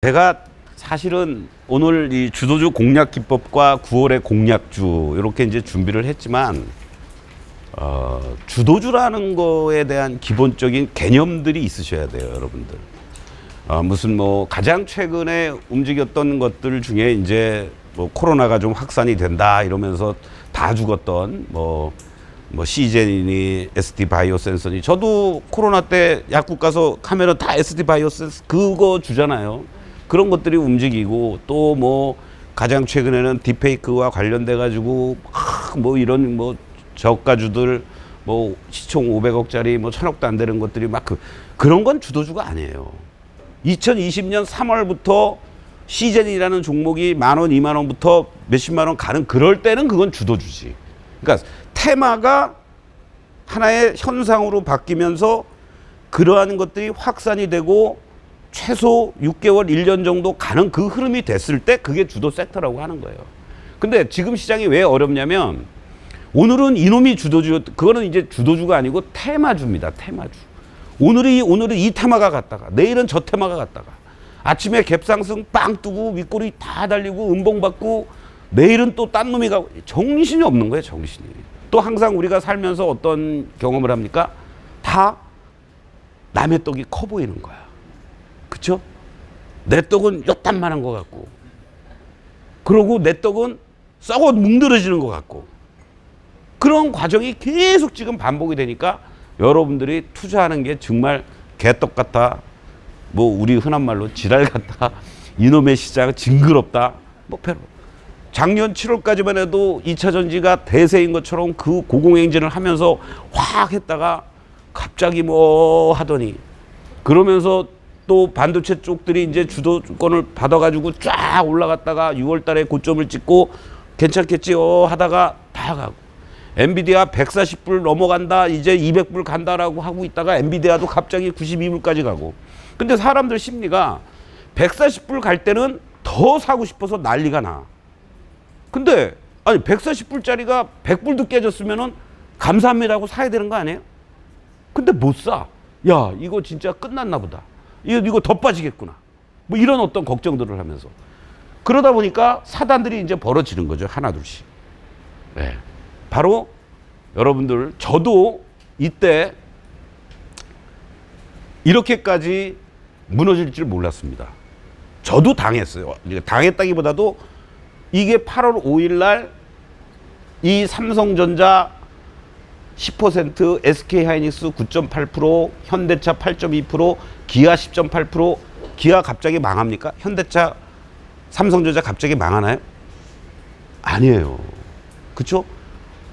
제가 사실은 오늘 이 주도주 공략 기법과 9월의 공략주 이렇게 이제 준비를 했지만 주도주라는 거에 대한 기본적인 개념들이 있으셔야 돼요, 여러분들. 무슨 뭐 가장 최근에 움직였던 것들 중에 이제 뭐 코로나가 좀 확산이 된다 이러면서 다 죽었던 뭐 시젠이니 ST 바이오센서니, 저도 코로나 때 약국 가서 카메라 다 ST 바이오센서 그거 주잖아요. 그런 것들이 움직이고, 또 뭐 가장 최근에는 딥페이크와 관련돼 가지고 뭐 이런 뭐 저가주들 뭐 시총 500억짜리 뭐 1000억도 안 되는 것들이 막 그런 건 주도주가 아니에요. 2020년 3월부터 시젠이라는 종목이 10,000원, 20,000원부터 몇십만 원 가는 그럴 때는 그건 주도주지. 그러니까 테마가 하나의 현상으로 바뀌면서 그러한 것들이 확산이 되고 최소 6개월, 1년 정도 가는 그 흐름이 됐을 때 그게 주도 섹터라고 하는 거예요. 근데 지금 시장이 왜 어렵냐면, 오늘은 이놈이 주도주, 그거는 이제 주도주가 아니고 테마주입니다. 테마주. 오늘은 이 테마가 갔다가 내일은 저 테마가 갔다가 아침에 갭상승 빵 뜨고 윗꼬리 다 달리고 음봉받고 내일은 또 딴 놈이 가고, 정신이 없는 거예요, 정신이. 또 항상 우리가 살면서 어떤 경험을 합니까? 다 남의 떡이 커 보이는 거야. 그쵸? 내 떡은 요딴만한 것 같고, 그러고 내 떡은 썩어 뭉들어지는 것 같고, 그런 과정이 계속 지금 반복이 되니까 여러분들이 투자하는 게 정말 개떡 같다, 뭐 우리 흔한 말로 지랄 같다, 이놈의 시장 징그럽다, 뭐 별로. 작년 7월까지만 해도 2차 전지가 대세인 것처럼 그 고공행진을 하면서 확 했다가 갑자기 뭐 하더니, 그러면서 또 반도체 쪽들이 이제 주도권을 받아가지고 쫙 올라갔다가 6월 달에 고점을 찍고 괜찮겠지 하다가 다 가고, 엔비디아 140불 넘어간다, 이제 200불 간다라고 하고 있다가 엔비디아도 갑자기 92불까지 가고. 근데 사람들 심리가 140불 갈 때는 더 사고 싶어서 난리가 나. 근데 아니 140불짜리가 100불도 깨졌으면은 감사합니다고 사야 되는 거 아니에요? 근데 못 사. 야, 이거 진짜 끝났나 보다. 이거 더 빠지겠구나. 뭐 이런 어떤 걱정들을 하면서. 그러다 보니까 사단들이 이제 벌어지는 거죠. 하나둘씩. 네. 바로 여러분들, 저도 이때 이렇게까지 무너질 줄 몰랐습니다. 저도 당했어요. 당했다기보다도 이게 8월 5일 날 이 삼성전자 10%, SK하이닉스 9.8%, 현대차 8.2%, 기아 10.8%, 기아 갑자기 망합니까? 현대차, 삼성전자 갑자기 망하나요? 아니에요. 그쵸?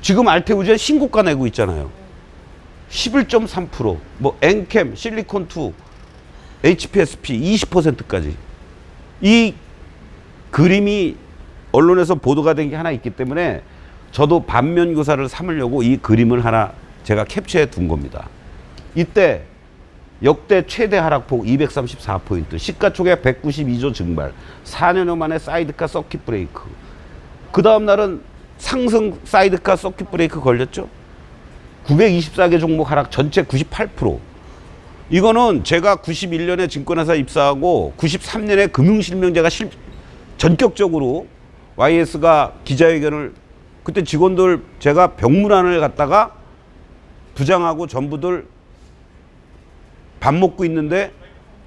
지금 알테우제 신고가 내고 있잖아요. 11.3%, 뭐 엔캠, 실리콘2, HPSP 20%까지. 이 그림이 언론에서 보도가 된 게 하나 있기 때문에 저도 반면교사를 삼으려고 이 그림을 하나 제가 캡처해 둔 겁니다. 이때 역대 최대 하락폭 234포인트, 시가총액 192조 증발, 4년여 만에 사이드카 서킷 브레이크. 그 다음 날은 상승 사이드카 서킷 브레이크 걸렸죠. 924개 종목 하락, 전체 98%. 이거는 제가 91년에 증권회사 입사하고 93년에 금융실명제가 전격적으로 YS가 기자회견을, 그때 직원들 제가 병문안을 갔다가 부장하고 전부들 밥 먹고 있는데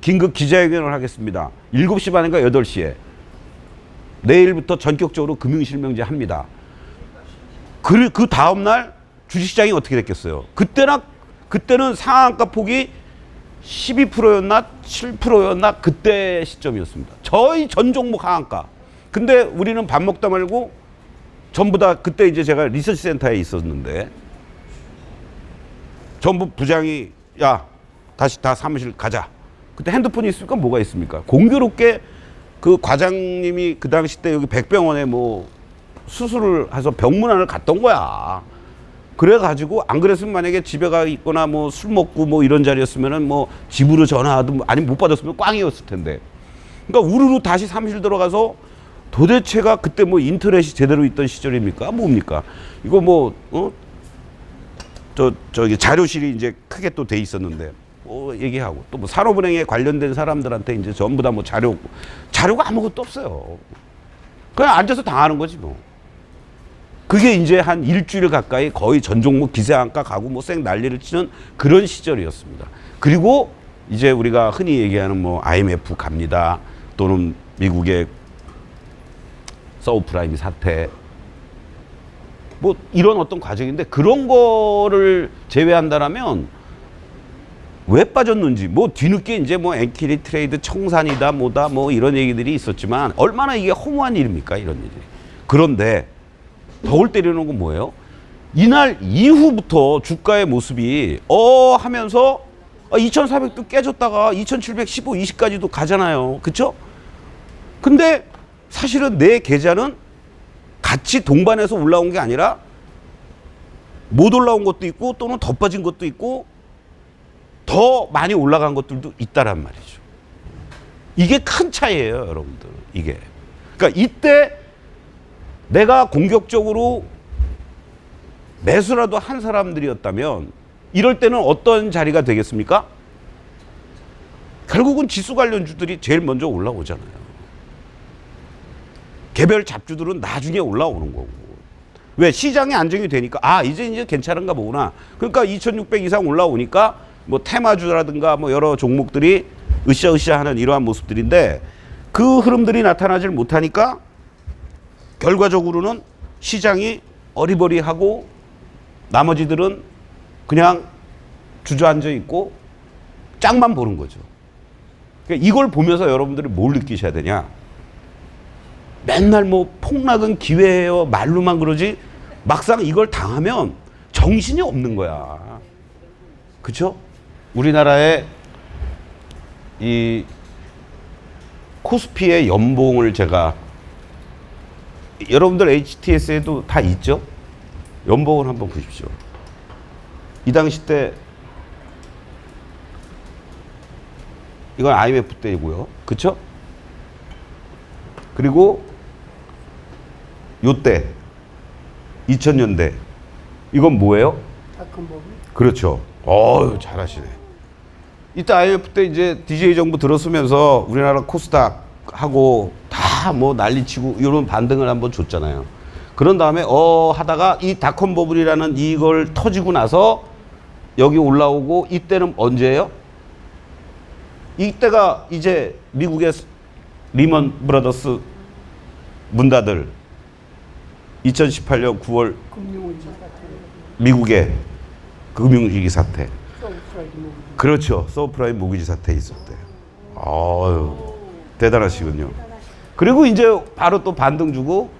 긴급 기자회견을 하겠습니다. 7시 반인가 8시에. 내일부터 전격적으로 금융실명제 합니다. 그 다음날 주식시장이 어떻게 됐겠어요? 그때는 상한가 폭이 12%였나 7%였나 그때 시점이었습니다. 저희 전 종목 하한가. 근데 우리는 밥 먹다 말고 전부 다, 그때 이제 제가 리서치 센터에 있었는데 전부 부장이 야 다시 다 사무실 가자. 그때 핸드폰이 있습니까? 뭐가 있습니까? 공교롭게 그 과장님이 그 당시 때 여기 백병원에 뭐 수술을 해서 병문안을 갔던 거야. 그래가지고 안 그랬으면 만약에 집에 가 있거나 뭐 술 먹고 뭐 이런 자리였으면은 뭐 집으로 전화하든 아니면 못 받았으면 꽝이었을 텐데. 그러니까 우르르 다시 사무실 들어가서 도대체가 그때 뭐 인터넷이 제대로 있던 시절입니까? 뭡니까? 이거 뭐 저기 자료실이 이제 크게 또 돼 있었는데 얘기하고 또 뭐 산업은행에 관련된 사람들한테 이제 전부 다 뭐 자료가 아무것도 없어요. 그냥 앉아서 당하는 거지 뭐. 그게 이제 한 일주일 가까이 거의 전 종목 기세안가 가고 뭐 쌩 난리를 치는 그런 시절이었습니다. 그리고 이제 우리가 흔히 얘기하는 뭐 IMF 갑니다. 또는 미국의 서브프라임 사태 뭐 이런 어떤 과정인데 그런 거를 제외한다라면 왜 빠졌는지 뭐 뒤늦게 이제 뭐 엔키리 트레이드 청산이다 뭐다 뭐 이런 얘기들이 있었지만 얼마나 이게 허무한 일입니까 이런 일이. 그런데 더 골 때리는 건 뭐예요? 이날 이후부터 주가의 모습이 하면서 2400도 깨졌다가 2715, 20까지도 가잖아요. 그쵸? 근데 사실은 내 계좌는 같이 동반해서 올라온 게 아니라 못 올라온 것도 있고 또는 더 빠진 것도 있고 더 많이 올라간 것들도 있다란 말이죠. 이게 큰 차이예요, 여러분들. 이게. 그러니까 이때 내가 공격적으로 매수라도 한 사람들이었다면 이럴 때는 어떤 자리가 되겠습니까? 결국은 지수 관련주들이 제일 먼저 올라오잖아요. 개별 잡주들은 나중에 올라오는 거고. 왜? 시장이 안정이 되니까 이제 괜찮은가 보구나. 그러니까 2600 이상 올라오니까 뭐 테마주라든가 뭐 여러 종목들이 으쌰으쌰 하는 이러한 모습들인데 그 흐름들이 나타나질 못하니까 결과적으로는 시장이 어리버리하고 나머지들은 그냥 주저앉아 있고 짝만 보는 거죠. 그러니까 이걸 보면서 여러분들이 뭘 느끼셔야 되냐? 맨날 뭐 폭락은 기회예요 말로만 그러지 막상 이걸 당하면 정신이 없는 거야. 그렇죠? 우리나라의 이 코스피의 연봉을 제가 여러분들 HTS에도 다 있죠? 연봉을 한번 보십시오. 이 당시 때 이건 IMF 때이고요. 그쵸? 그리고 요때 2000년대 이건 뭐예요? 그렇죠. 잘하시네. 이때 IMF 때 이제 DJ 정부 들어서면서 우리나라 코스닥 하고 다 뭐 난리치고 이런 반등을 한번 줬잖아요. 그런 다음에 하다가 이 닷컴 버블이라는 이걸 터지고 나서 여기 올라오고 이때는 언제예요? 이때가 이제 미국의 리먼 브라더스 문 닫을 2018년 9월 미국의 금융위기 사태. 그렇죠. 서브프라임 모기지 사태 있었대요. 대단하시군요. 그리고 이제 바로 또 반등 주고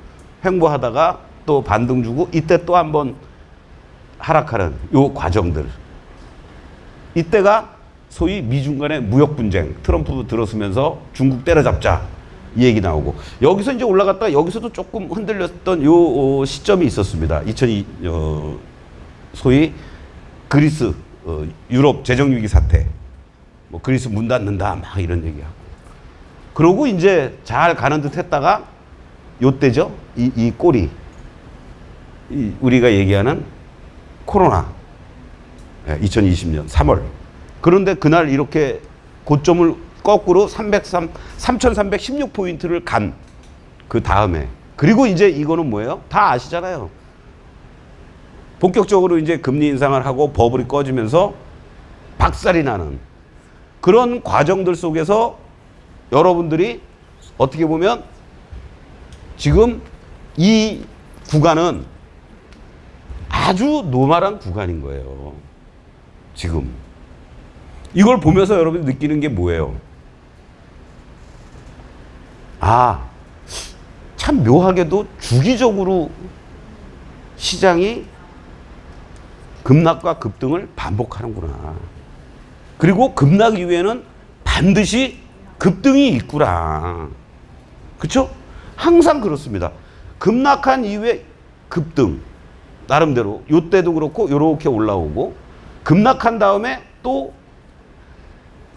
횡보하다가 또 반등 주고 이때 또 한번 하락하는 요 과정들. 이때가 소위 미중 간의 무역 분쟁, 트럼프 들어서면서 중국 때려잡자 이 얘기 나오고 여기서 이제 올라갔다가 여기서도 조금 흔들렸던 요 시점이 있었습니다. 소위 그리스 유럽 재정위기 사태, 뭐 그리스 문 닫는다 막 이런 얘기하고 그러고 이제 잘 가는 듯 했다가 요때죠. 이 꼴이 우리가 얘기하는 코로나 2020년 3월. 그런데 그날 이렇게 고점을 거꾸로 3,316포인트를 간 그 다음에 그리고 이제 이거는 뭐예요? 다 아시잖아요. 본격적으로 이제 금리 인상을 하고 버블이 꺼지면서 박살이 나는 그런 과정들 속에서 여러분들이 어떻게 보면 지금 이 구간은 아주 노멀한 구간인 거예요. 지금. 이걸 보면서 여러분이 느끼는 게 뭐예요? 참 묘하게도 주기적으로 시장이 급락과 급등을 반복하는구나. 그리고 급락 이후에는 반드시 급등이 있구나. 그렇죠? 항상 그렇습니다. 급락한 이후에 급등. 나름대로 요때도 그렇고 요렇게 올라오고 급락한 다음에 또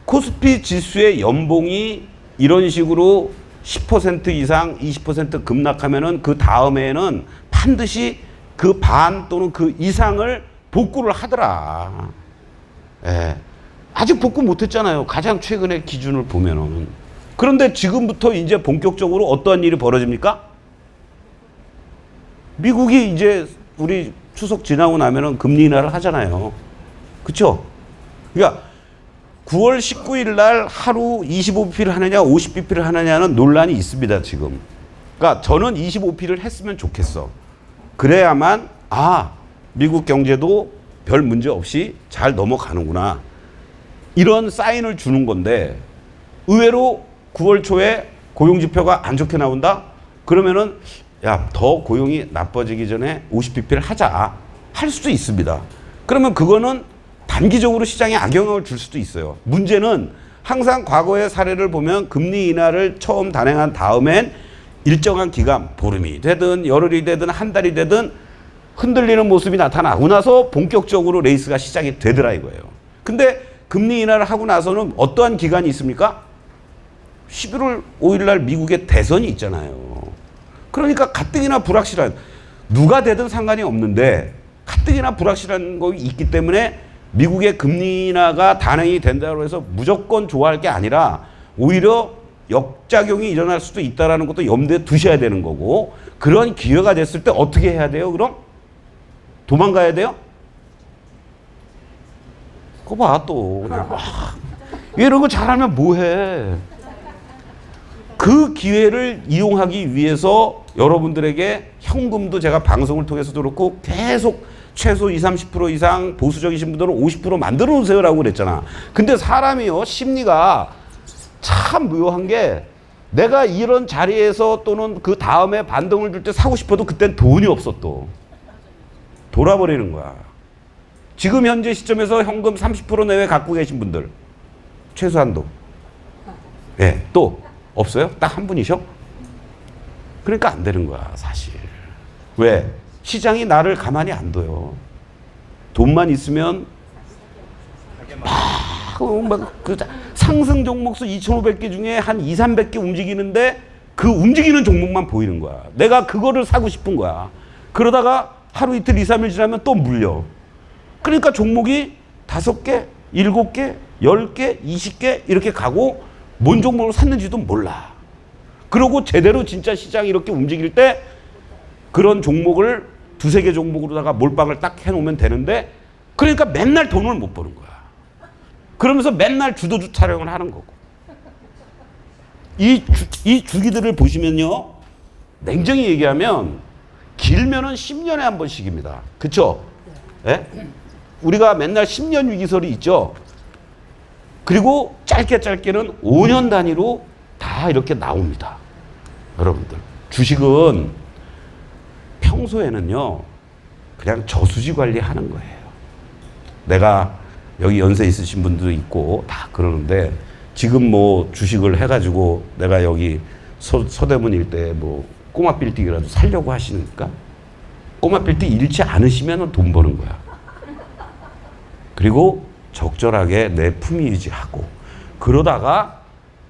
코스피 지수의 연봉이 이런 식으로 10% 이상 20% 급락하면은 그 다음에는 반드시 그 반 또는 그 이상을 복구를 하더라. 예. 아직 복구 못했잖아요. 가장 최근의 기준을 보면은. 그런데 지금부터 이제 본격적으로 어떠한 일이 벌어집니까? 미국이 이제 우리 추석 지나고 나면은 금리 인하를 하잖아요. 그쵸? 그러니까 9월 19일 날 하루 25bp를 하느냐 50bp를 하느냐는 논란이 있습니다, 지금. 그러니까 저는 25bp를 했으면 좋겠어. 그래야만 미국 경제도 별 문제 없이 잘 넘어가는구나. 이런 사인을 주는 건데 의외로 9월 초에 고용 지표가 안 좋게 나온다? 그러면은 야, 더 고용이 나빠지기 전에 50bp를 하자. 할 수도 있습니다. 그러면 그거는 단기적으로 시장에 악영향을 줄 수도 있어요. 문제는 항상 과거의 사례를 보면 금리 인하를 처음 단행한 다음엔 일정한 기간, 보름이 되든 열흘이 되든 한 달이 되든 흔들리는 모습이 나타나고 나서 본격적으로 레이스가 시작이 되더라 이거예요. 근데 금리 인하를 하고 나서는 어떠한 기간이 있습니까? 11월 5일 날 미국의 대선이 있잖아요. 그러니까 가뜩이나 불확실한, 누가 되든 상관이 없는데 가뜩이나 불확실한 거 있기 때문에 미국의 금리 인하가 단행이 된다고 해서 무조건 좋아할 게 아니라 오히려 역작용이 일어날 수도 있다는 것도 염두에 두셔야 되는 거고, 그런 기회가 됐을 때 어떻게 해야 돼요? 그럼 도망가야 돼요? 그거 봐 또 그냥 이런 거 잘하면 뭐해. 그 기회를 이용하기 위해서 여러분들에게 현금도 제가 방송을 통해서도 그렇고 계속 최소 20, 30% 이상 보수적이신 분들은 50% 만들어 놓으세요라고 그랬잖아. 근데 사람이요, 심리가 참 묘한 게, 내가 이런 자리에서 또는 그 다음에 반등을 줄 때 사고 싶어도 그땐 돈이 없어. 또 돌아버리는 거야. 지금 현재 시점에서 현금 30% 내외 갖고 계신 분들 최소한도 또 없어요? 딱 한 분이셔? 그러니까 안 되는 거야 사실. 왜? 시장이 나를 가만히 안 둬요. 돈만 있으면 그 상승 종목수 2,500개 중에 한 2, 300개 움직이는데 그 움직이는 종목만 보이는 거야. 내가 그거를 사고 싶은 거야. 그러다가 하루 이틀 2, 3일 지나면 또 물려. 그러니까 종목이 5개, 7개, 10개, 20개 이렇게 가고 뭔 종목을 샀는지도 몰라. 그러고 제대로 진짜 시장이 이렇게 움직일 때 그런 종목을 2, 3개 종목으로다가 몰빵을 딱 해놓으면 되는데, 그러니까 맨날 돈을 못 버는 거야. 그러면서 맨날 주도주 촬영을 하는 거고. 이 주기들을 보시면요, 냉정히 얘기하면 길면은 10년에 한 번씩입니다. 그쵸? 예? 우리가 맨날 10년 위기설이 있죠. 그리고 짧게는 5년 단위로 다 이렇게 나옵니다. 여러분들, 주식은 평소에는요 그냥 저수지 관리하는 거예요. 내가 여기 연세 있으신 분도 있고 다 그러는데, 지금 뭐 주식을 해가지고 내가 여기 서대문 일대에 뭐 꼬마 빌딩이라도 살려고 하시니까 꼬마 빌딩 잃지 않으시면 돈 버는 거야. 그리고 적절하게 내 품위 유지하고, 그러다가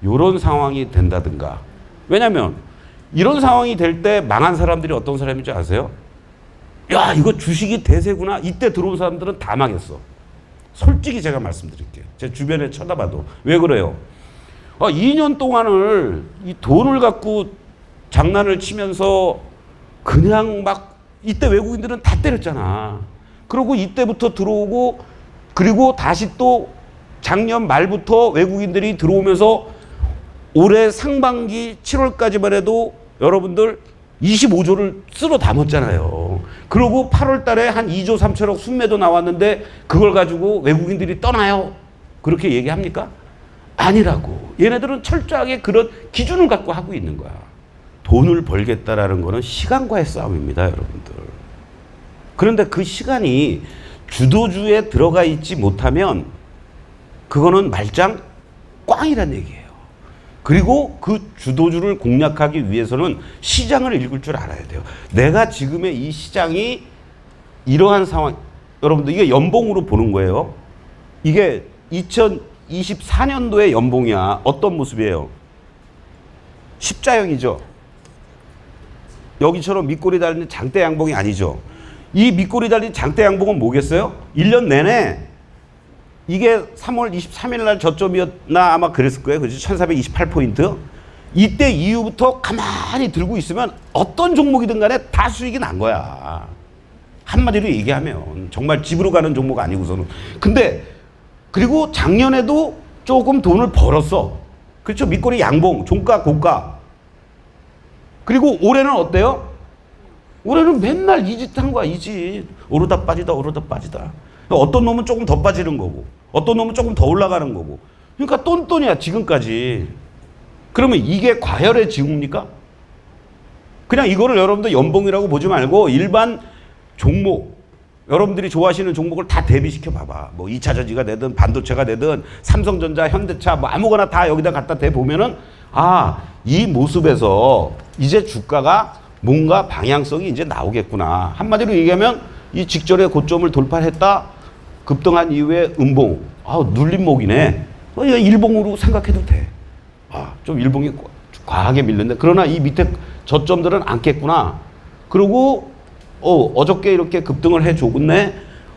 이런 상황이 된다든가. 왜냐면 이런 상황이 될 때 망한 사람들이 어떤 사람인지 아세요? 야, 이거 주식이 대세구나. 이때 들어온 사람들은 다 망했어. 솔직히 제가 말씀드릴게요. 제 주변에 쳐다봐도. 왜 그래요? 2년 동안을 이 돈을 갖고 장난을 치면서 그냥 막, 이때 외국인들은 다 때렸잖아. 그리고 이때부터 들어오고, 그리고 다시 또 작년 말부터 외국인들이 들어오면서 올해 상반기 7월까지만 해도 여러분들 25조를 쓸어 담았잖아요. 그리고 8월 달에 한 2조 3천억 순매도 나왔는데 그걸 가지고 외국인들이 떠나요? 그렇게 얘기합니까? 아니라고. 얘네들은 철저하게 그런 기준을 갖고 하고 있는 거야. 돈을 벌겠다라는 거는 시간과의 싸움입니다, 여러분들. 그런데 그 시간이 주도주에 들어가 있지 못하면 그거는 말짱 꽝이란 얘기예요. 그리고 그 주도주를 공략하기 위해서는 시장을 읽을 줄 알아야 돼요. 내가 지금의 이 시장이 이러한 상황, 여러분들 이게 연봉으로 보는 거예요. 이게 2024년도의 연봉이야. 어떤 모습이에요? 십자형이죠. 여기처럼 밑꼬리 달린 장대 양봉이 아니죠. 이 밑꼬리 달린 장대 양봉은 뭐겠어요? 1년 내내 이게 3월 23일 날 저점이었나 아마 그랬을 거예요. 그죠? 1428포인트. 이때 이후부터 가만히 들고 있으면 어떤 종목이든 간에 다 수익이 난 거야. 한마디로 얘기하면 정말 집으로 가는 종목 아니고서는. 근데 그리고 작년에도 조금 돈을 벌었어. 그렇죠? 밑거리 양봉, 종가, 고가. 그리고 올해는 어때요? 올해는 맨날 이 짓 한 거야, 이 짓. 오르다 빠지다, 오르다 빠지다. 어떤 놈은 조금 더 빠지는 거고, 어떤 놈은 조금 더 올라가는 거고. 그러니까 똔똔이야, 지금까지. 그러면 이게 과열의 징후입니까? 그냥 이거를 여러분들 연봉이라고 보지 말고 일반 종목, 여러분들이 좋아하시는 종목을 다 대비시켜 봐봐. 뭐 2차 전지가 되든 반도체가 되든 삼성전자, 현대차 뭐 아무거나 다 여기다 갖다 대보면은 아, 이 모습에서 이제 주가가 뭔가 방향성이 이제 나오겠구나. 한마디로 얘기하면 이 직전에 고점을 돌파했다. 급등한 이후에 음봉. 아, 눌림목이네. 이거 일봉으로 생각해도 돼. 아, 좀 일봉이 과하게 밀렸네. 그러나 이 밑에 저점들은 안겠구나. 그리고 어저께 이렇게 급등을 해줬네.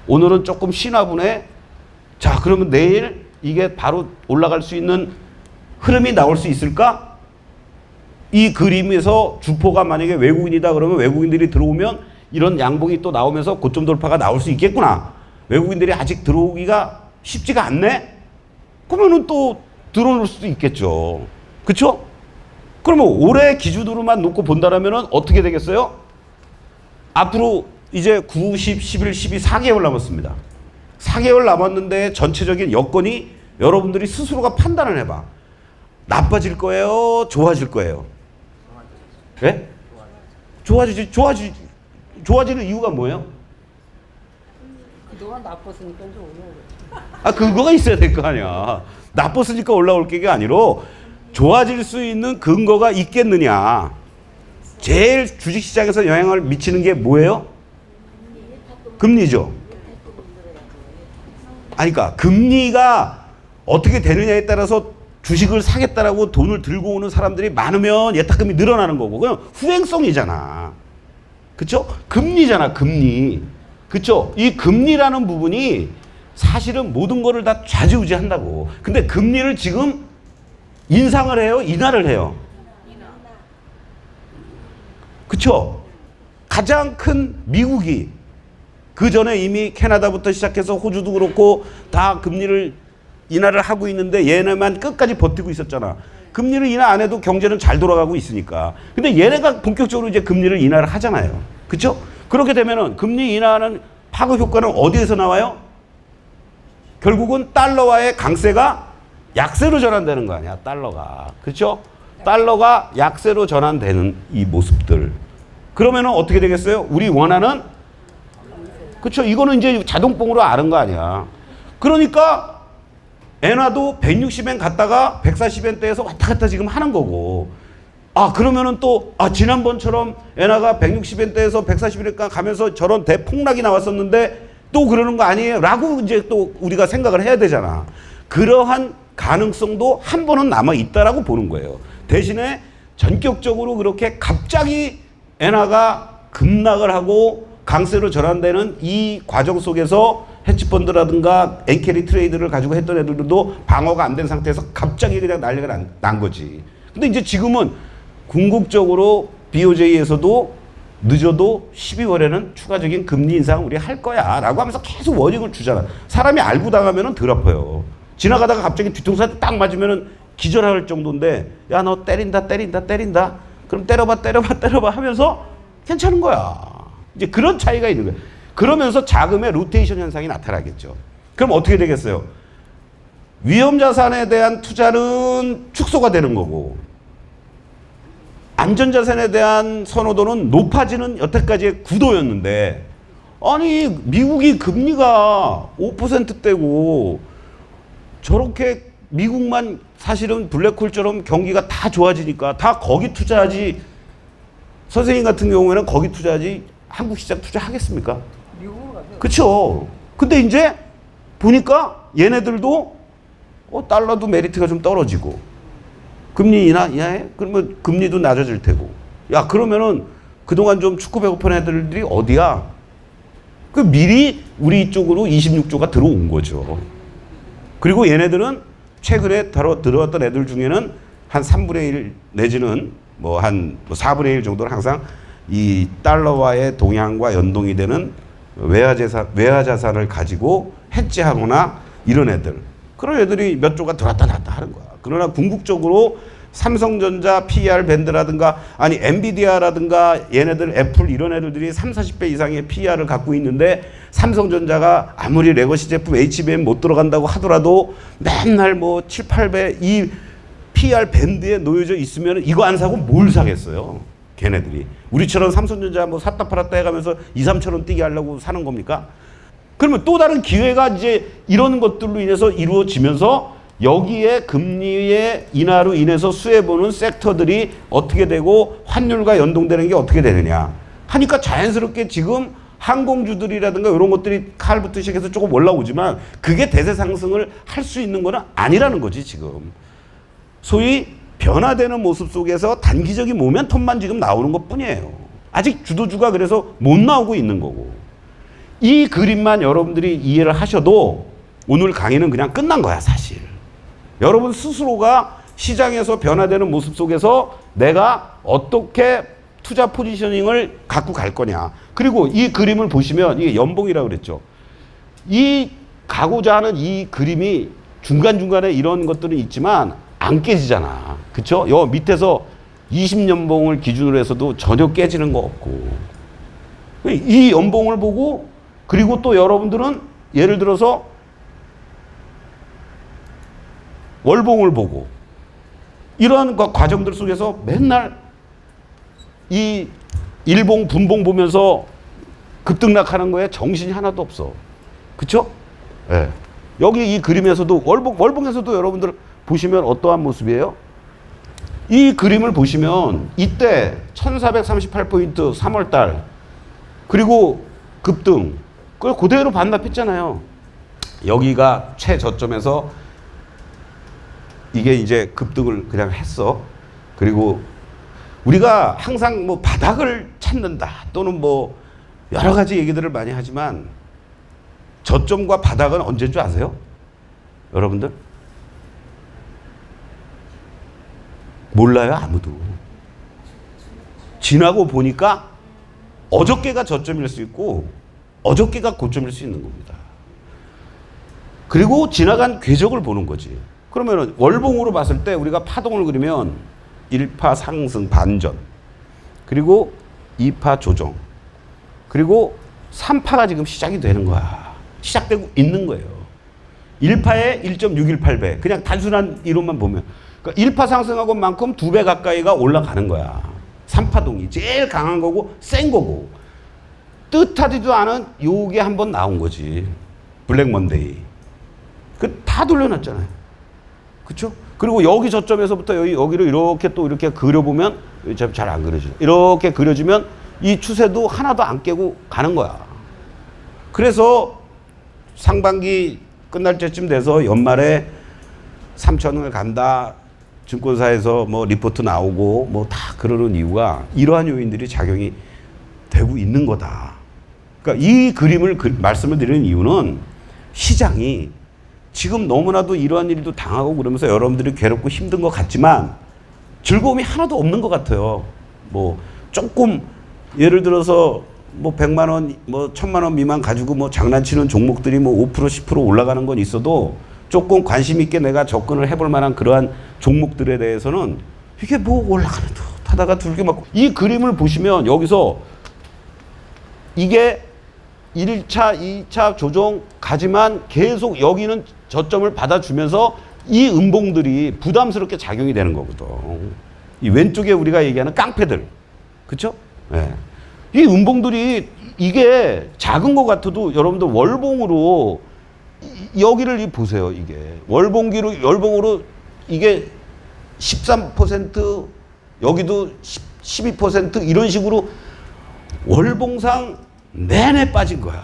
오늘은 조금 쉬나보네. 자, 그러면 내일 이게 바로 올라갈 수 있는 흐름이 나올 수 있을까? 이 그림에서 주포가 만약에 외국인이다 그러면 외국인들이 들어오면 이런 양봉이 또 나오면서 고점 돌파가 나올 수 있겠구나. 외국인들이 아직 들어오기가 쉽지가 않네? 그러면은 또 들어올 수도 있겠죠. 그쵸? 그러면 올해 기준으로만 놓고 본다라면은 어떻게 되겠어요? 앞으로 이제 9, 10, 11, 12, 4개월 남았습니다. 4개월 남았는데 전체적인 여건이 여러분들이 스스로가 판단을 해봐. 나빠질 거예요? 좋아질 거예요? 예? 좋아지는 이유가 뭐예요? 그동안 나빴으니까 좀 올라오고. 아, 그거가 있어야 될 거 아니야. 나빴으니까 올라올 게 아니라 좋아질 수 있는 근거가 있겠느냐. 제일 주식시장에서 영향을 미치는 게 뭐예요? 금리죠. 아니, 그러니까 금리가 어떻게 되느냐에 따라서 주식을 사겠다라고 돈을 들고 오는 사람들이 많으면 예탁금이 늘어나는 거고, 그냥 후행성이잖아. 그쵸? 금리잖아, 금리. 그쵸? 이 금리라는 부분이 사실은 모든 거를 다 좌지우지한다고. 근데 금리를 지금 인상을 해요? 인하를 해요? 그쵸? 가장 큰 미국이 그 전에 이미 캐나다부터 시작해서 호주도 그렇고 다 금리를 인하를 하고 있는데 얘네만 끝까지 버티고 있었잖아. 금리를 인하 안 해도 경제는 잘 돌아가고 있으니까. 근데 얘네가 본격적으로 이제 금리를 인하를 하잖아요. 그쵸? 그렇게 되면은 금리 인하하는 파급 효과는 어디에서 나와요? 결국은 달러와의 강세가 약세로 전환되는 거 아니야, 달러가. 그렇죠? 달러가 약세로 전환되는 이 모습들. 그러면은 어떻게 되겠어요? 우리 원하는, 그렇죠? 이거는 이제 자동봉으로 아는 거 아니야. 그러니까 엔화도 160엔 갔다가 140엔대에서 왔다 갔다 지금 하는 거고. 아, 그러면은 또 지난번처럼 엔화가 160엔대에서 141엔까지 가면서 저런 대폭락이 나왔었는데 또 그러는 거 아니에요? 라고 이제 또 우리가 생각을 해야 되잖아. 그러한 가능성도 한 번은 남아 있다라고 보는 거예요. 대신에 전격적으로 그렇게 갑자기 엔화가 급락을 하고 강세로 전환되는 이 과정 속에서 헤지펀드라든가 엔캐리 트레이드를 가지고 했던 애들도 방어가 안 된 상태에서 갑자기 그냥 난리가 난 거지. 근데 이제 지금은 궁극적으로 BOJ에서도 늦어도 12월에는 추가적인 금리 인상 우리 할 거야 라고 하면서 계속 워닝을 주잖아. 사람이 알고 당하면 덜 아파요. 지나가다가 갑자기 뒤통수에 딱 맞으면 기절할 정도인데, 야, 너 때린다 그럼 때려봐 하면서 괜찮은 거야. 이제 그런 차이가 있는 거야. 그러면서 자금의 로테이션 현상이 나타나겠죠. 그럼 어떻게 되겠어요? 위험자산에 대한 투자는 축소가 되는 거고, 안전자산에 대한 선호도는 높아지는 여태까지의 구도였는데, 아니 미국이 금리가 5%대고 저렇게 미국만 사실은 블랙홀처럼 경기가 다 좋아지니까 다 거기 투자하지. 선생님 같은 경우에는 거기 투자하지 한국 시장 투자하겠습니까? 미국으로 가죠. 그렇죠. 근데 이제 보니까 얘네들도 달러도 메리트가 좀 떨어지고 금리 인하해? 그러면 금리도 낮아질 테고. 야, 그러면은 그동안 좀 축구 배고픈 애들이 어디야? 그 미리 우리 쪽으로 26조가 들어온 거죠. 그리고 얘네들은 최근에 들어왔던 애들 중에는 한 3분의 1 내지는 뭐 한 4분의 1 정도는 항상 이 달러와의 동향과 연동이 되는 외화 자산을 가지고 해지하거나 이런 애들. 그런 애들이 몇 조가 들어왔다 놨다 하는 거야. 그러나 궁극적으로 삼성전자 PER 밴드라든가 아니 엔비디아라든가 얘네들 애플 이런 애들이 30, 40배 이상의 PER을 갖고 있는데 삼성전자가 아무리 레거시 제품 HBM 못 들어간다고 하더라도 맨날 뭐 7, 8배 이 PER 밴드에 놓여져 있으면 이거 안 사고 뭘 사겠어요. 걔네들이. 우리처럼 삼성전자 뭐 샀다 팔았다 해가면서 2, 3천 원 뛰게 하려고 사는 겁니까? 그러면 또 다른 기회가 이제 이런 것들로 인해서 이루어지면서 여기에 금리의 인하로 인해서 수혜보는 섹터들이 어떻게 되고 환율과 연동되는 게 어떻게 되느냐 하니까 자연스럽게 지금 항공주들이라든가 이런 것들이 칼부터 시작해서 조금 올라오지만 그게 대세 상승을 할 수 있는 거는 아니라는 거지 지금. 소위 변화되는 모습 속에서 단기적인 모멘텀만 지금 나오는 것 뿐이에요. 아직 주도주가 그래서 못 나오고 있는 거고. 이 그림만 여러분들이 이해를 하셔도 오늘 강의는 그냥 끝난 거야 사실. 여러분 스스로가 시장에서 변화되는 모습 속에서 내가 어떻게 투자 포지셔닝을 갖고 갈 거냐. 그리고 이 그림을 보시면 이게 연봉이라고 그랬죠. 이 가고자 하는 이 그림이 중간중간에 이런 것들은 있지만 안 깨지잖아. 그쵸? 여 밑에서 20년봉을 기준으로 해서도 전혀 깨지는 거 없고. 이 연봉을 보고 그리고 또 여러분들은 예를 들어서 월봉을 보고 이러한 과정들 속에서 맨날 이 일봉, 분봉 보면서 급등락하는 거에 정신이 하나도 없어. 그쵸? 예. 네. 여기 이 그림에서도 월봉에서도 여러분들 보시면 어떠한 모습이에요? 이 그림을 보시면 이때 1438포인트 3월달 그리고 급등 그걸 그대로 반납했잖아요. 여기가 최저점에서 이게 이제 급등을 그냥 했어. 그리고 우리가 항상 뭐 바닥을 찾는다 또는 뭐 여러 가지 얘기들을 많이 하지만 저점과 바닥은 언제인 줄 아세요? 여러분들? 몰라요, 아무도. 지나고 보니까 어저께가 저점일 수 있고 어저께가 고점일 수 있는 겁니다. 그리고 지나간 궤적을 보는 거지. 그러면 월봉으로 봤을 때 우리가 파동을 그리면 1파 상승 반전, 그리고 2파 조정, 그리고 3파가 지금 시작이 되는 거야. 시작되고 있는 거예요. 1파에 1.618배. 그냥 단순한 이론만 보면. 그러니까 1파 상승하고 만큼 2배 가까이가 올라가는 거야. 3파동이 제일 강한 거고 센 거고. 뜻하지도 않은 요게 한번 나온 거지. 블랙 먼데이. 그 다 돌려놨잖아요. 그쵸? 그리고 여기 저점에서부터 여기로 이렇게 또 이렇게 그려보면 잘 안 그려져. 이렇게 그려지면 이 추세도 하나도 안 깨고 가는 거야. 그래서 상반기 끝날 때쯤 돼서 연말에 3천을 간다. 증권사에서 뭐 리포트 나오고 뭐 다 그러는 이유가 이러한 요인들이 작용이 되고 있는 거다. 그러니까 이 그림을 말씀을 드리는 이유는 시장이 지금 너무나도 이러한 일도 당하고 그러면서 여러분들이 괴롭고 힘든 것 같지만 즐거움이 하나도 없는 것 같아요. 뭐 조금 예를 들어서 뭐 100만 원, 뭐 1000만 원 미만 가지고 뭐 장난치는 종목들이 뭐 5%, 10% 올라가는 건 있어도 조금 관심 있게 내가 접근을 해볼 만한 그러한 종목들에 대해서는 이게 뭐 올라가는 듯 하다가 들게 막 이 그림을 보시면 여기서 이게 1차, 2차 조정 가지만 계속 여기는 저점을 받아주면서 이 음봉들이 부담스럽게 작용이 되는 거거든. 이 왼쪽에 우리가 얘기하는 깡패들. 그쵸? 네. 이 음봉들이 이게 작은 것 같아도 여러분들 월봉으로 여기를 보세요. 이게 월봉으로 이게 13% 여기도 12% 이런 식으로 월봉상 내내 빠진 거야.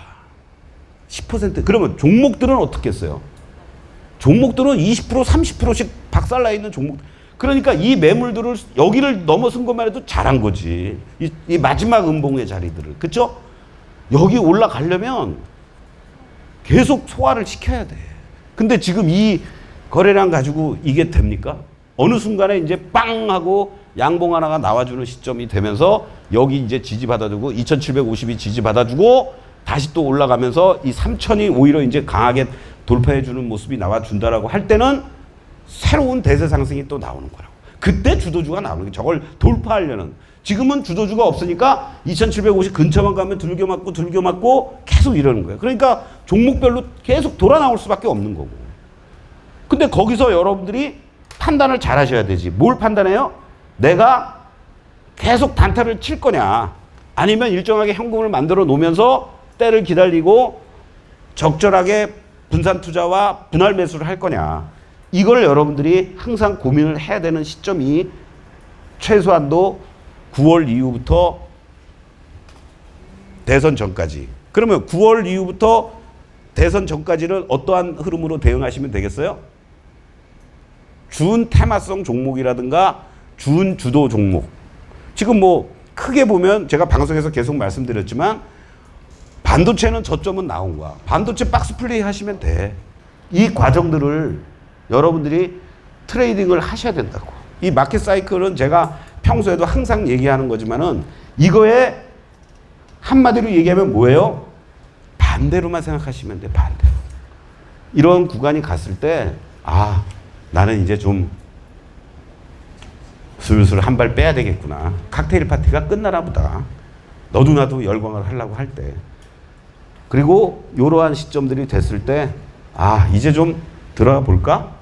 10%. 그러면 종목들은 어떻게 했어요? 종목들은 20% 30%씩 박살나 있는 종목. 그러니까 이 매물들을 여기를 넘어선 것만 해도 잘한 거지. 이 마지막 음봉의 자리들을. 그쵸? 여기 올라가려면 계속 소화를 시켜야 돼. 근데 지금 이 거래량 가지고 이게 됩니까? 어느 순간에 이제 빵 하고 양봉 하나가 나와주는 시점이 되면서 여기 이제 지지 받아주고 2750이 지지 받아주고 다시 또 올라가면서 이 3000이 오히려 이제 강하게 돌파해주는 모습이 나와준다라고 할 때는 새로운 대세 상승이 또 나오는 거라고. 그때 주도주가 나오는 거예요. 저걸 돌파하려는. 지금은 주도주가 없으니까 2750 근처만 가면 들겨 맞고 계속 이러는 거예요. 그러니까 종목별로 계속 돌아 나올 수밖에 없는 거고. 근데 거기서 여러분들이 판단을 잘 하셔야 되지. 뭘 판단해요? 내가 계속 단타를 칠 거냐, 아니면 일정하게 현금을 만들어 놓으면서 때를 기다리고 적절하게 분산 투자와 분할 매수를 할 거냐. 이걸 여러분들이 항상 고민을 해야 되는 시점이 최소한도 9월 이후부터 대선 전까지. 그러면 9월 이후부터 대선 전까지는 어떠한 흐름으로 대응하시면 되겠어요? 준 테마성 종목이라든가 준 주도 종목. 지금 뭐 크게 보면 제가 방송에서 계속 말씀드렸지만 반도체는 저점은 나온 거야. 반도체 박스 플레이 하시면 돼. 이 과정들을 여러분들이 트레이딩을 하셔야 된다고. 이 마켓 사이클은 제가 평소에도 항상 얘기하는 거지만은 이거에 한마디로 얘기하면 뭐예요? 반대로만 생각하시면 돼. 반대로. 이런 구간이 갔을 때 나는 이제 좀 슬슬 한 발 빼야 되겠구나. 칵테일 파티가 끝나나 보다. 너도 나도 열광을 하려고 할 때. 그리고 이러한 시점들이 됐을 때 이제 좀 들어가 볼까?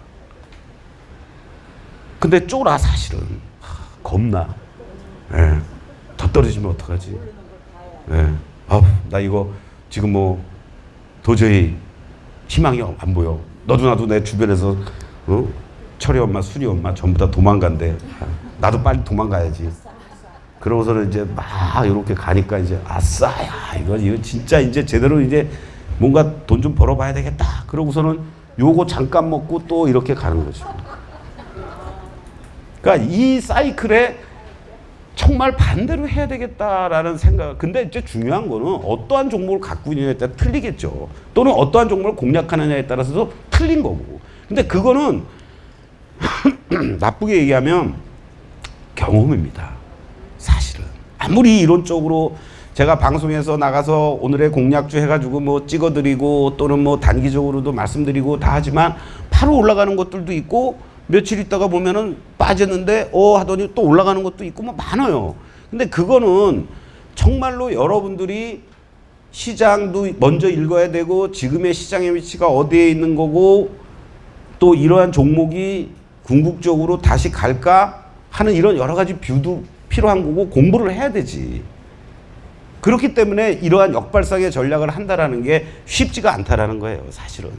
근데 쫄아 사실은. 겁나. 예. 더 떨어지면 어떡하지? 예. 나 이거 지금 뭐 도저히 희망이 안 보여. 너도 나도 내 주변에서 철이 엄마, 순이 엄마 전부 다 도망간대. 나도 빨리 도망가야지. 그러고서는 이제 막 이렇게 가니까 이제 아싸야, 이거 진짜 이제 제대로 이제 뭔가 돈 좀 벌어봐야 되겠다. 그러고서는 요거 잠깐 먹고 또 이렇게 가는 거죠. 그러니까 이 사이클에 정말 반대로 해야 되겠다라는 생각. 근데 이제 중요한 거는 어떠한 종목을 갖고 있느냐에 따라 틀리겠죠. 또는 어떠한 종목을 공략하느냐에 따라서도 틀린 거고. 근데 그거는 나쁘게 얘기하면 경험입니다. 사실은. 아무리 이론적으로 제가 방송에서 나가서 오늘의 공략주 해가지고 뭐 찍어드리고 또는 뭐 단기적으로도 말씀드리고 다 하지만 바로 올라가는 것들도 있고 며칠 있다가 보면은 빠졌는데 하더니 또 올라가는 것도 있고 뭐 많아요. 근데 그거는 정말로 여러분들이 시장도 먼저 읽어야 되고 지금의 시장의 위치가 어디에 있는 거고 또 이러한 종목이 궁극적으로 다시 갈까 하는 이런 여러 가지 뷰도 필요한 거고 공부를 해야 되지. 그렇기 때문에 이러한 역발상의 전략을 한다라는 게 쉽지가 않다라는 거예요, 사실은.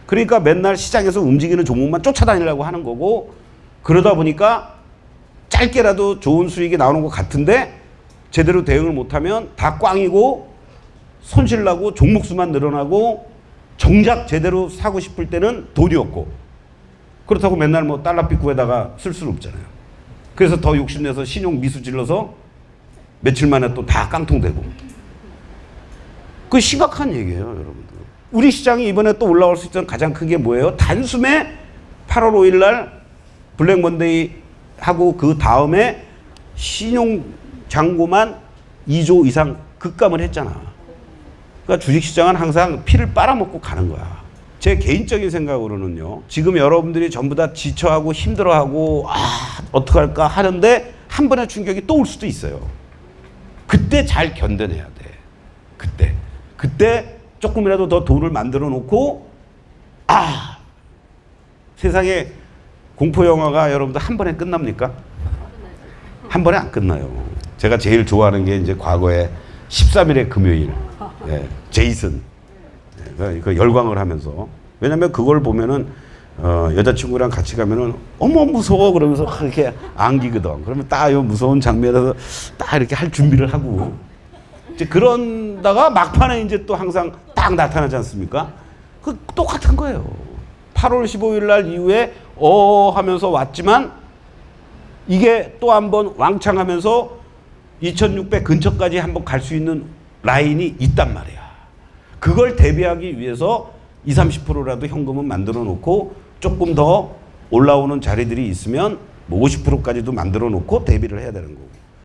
그러니까 맨날 시장에서 움직이는 종목만 쫓아다니려고 하는 거고, 그러다 보니까 짧게라도 좋은 수익이 나오는 것 같은데 제대로 대응을 못하면 다 꽝이고 손실 나고 종목 수만 늘어나고 정작 제대로 사고 싶을 때는 돈이 없고, 그렇다고 맨날 뭐 달러 빚고에다가 쓸 수는 없잖아요. 그래서 더 욕심내서 신용 미수 질러서 며칠 만에 또 다 깡통되고. 그게 심각한 얘기예요, 여러분들. 우리 시장이 이번에 또 올라올 수 있던 가장 큰 게 뭐예요? 단숨에 8월 5일 날 블랙 먼데이 하고 그 다음에 신용 잔고만 2조 이상 급감을 했잖아. 그러니까 주식시장은 항상 피를 빨아먹고 가는 거야. 제 개인적인 생각으로는요, 지금 여러분들이 전부 다 지쳐하고 힘들어하고 어떡할까 하는데 한 번의 충격이 또 올 수도 있어요. 그때 잘 견뎌내야 돼. 그때 조금이라도 더 돈을 만들어 놓고 세상에 공포 영화가 여러분들 한 번에 끝납니까? 한 번에 안 끝나요. 제가 제일 좋아하는 게 이제 과거에 13일의 금요일, 제이슨, 그 열광을 하면서. 왜냐면 그걸 보면은 여자친구랑 같이 가면은 어머 무서워 그러면서 이렇게 안기거든. 그러면 딱 이 무서운 장면에서 딱 이렇게 할 준비를 하고 이제 그런다가 막판에 이제 또 항상 딱 나타나지 않습니까? 그 똑같은 거예요. 8월 15일 날 이후에 하면서 왔지만 이게 또 한번 왕창하면서 2600 근처까지 한번 갈 수 있는 라인이 있단 말이야. 그걸 대비하기 위해서 30%라도 현금은 만들어 놓고 조금 더 올라오는 자리들이 있으면 뭐 50%까지도 만들어 놓고 대비를 해야 되는 거고.